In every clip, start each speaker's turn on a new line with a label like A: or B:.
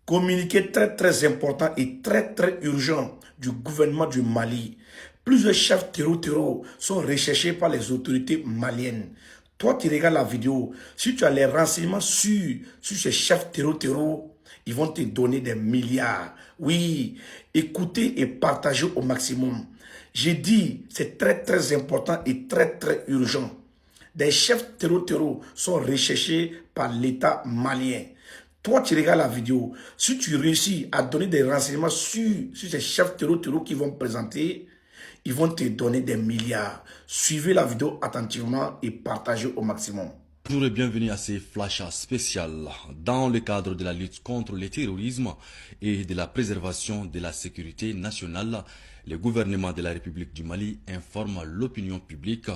A: Communiqué très important et très urgent du gouvernement du Mali. Plusieurs chefs terreau sont recherchés par les autorités maliennes. Toi qui regardes la vidéo, si tu as les renseignements sur ces chefs terreau, ils vont te donner des milliards. Oui, écoutez et partagez au maximum. J'ai dit, c'est très important et très urgent. Des chefs terreau sont recherchés par l'État malien. Toi, tu regardes la vidéo. Si tu réussis à donner des renseignements sur ces chefs terreau qui vont présenter, ils vont te donner des milliards. Suivez la vidéo attentivement et partagez au maximum.
B: Bonjour et bienvenue à ces flashs spéciaux dans le cadre de la lutte contre le terrorisme et de la préservation de la sécurité nationale. Le gouvernement de la République du Mali informe l'opinion publique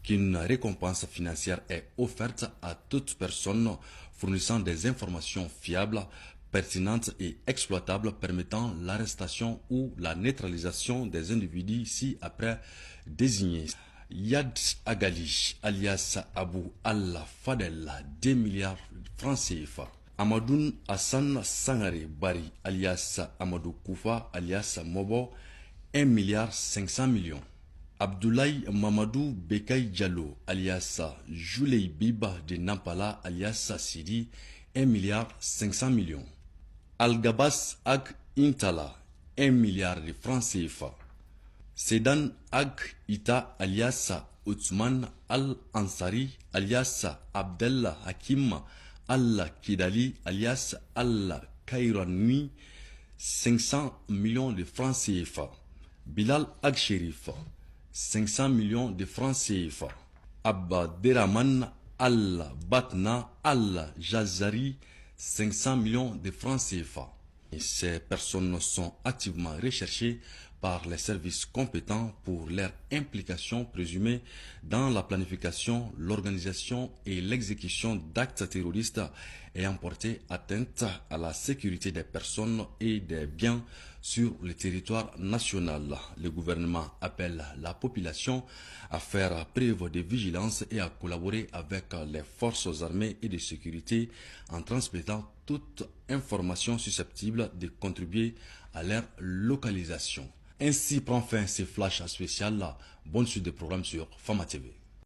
B: qu'une récompense financière est offerte à toute personne fournissant des informations fiables, pertinentes et exploitables permettant l'arrestation ou la neutralisation des individus ci-après désignés. Yad Agali, alias Abou Allah Fadel, 2 milliards francs CFA. Amadoun Hassan Sangare Bari, alias Amadou Koufa, alias Mobo, 1 milliard 500 millions. Abdoulaye Mamadou Bekay Diallo, alias Jouley Biba de Nampala, alias Sidi, 1 milliard 500 millions. Al-Gabas Ag Intala, 1 milliard de francs CFA. Sedan Ag Ita alias Othman Al-Ansari alias Abdallah Hakim Al-Kidali alias Al-Kairani, 500 millions de francs CFA. Bilal Ag Sherif, 500 millions de francs CFA. Abba Deraman Al-Batna Al-Jazari, 500 millions de francs CFA. Et ces personnes sont activement recherchées par les services compétents pour leur implication présumée dans la planification, l'organisation et l'exécution d'actes terroristes ayant porté atteinte à la sécurité des personnes et des biens sur le territoire national. Le gouvernement appelle la population à faire preuve de vigilance et à collaborer avec les forces armées et de sécurité en transmettant toute information susceptible de contribuer à leur localisation. Ainsi prend fin ces flashs spéciaux. Bonne suite de programmes sur Fama TV.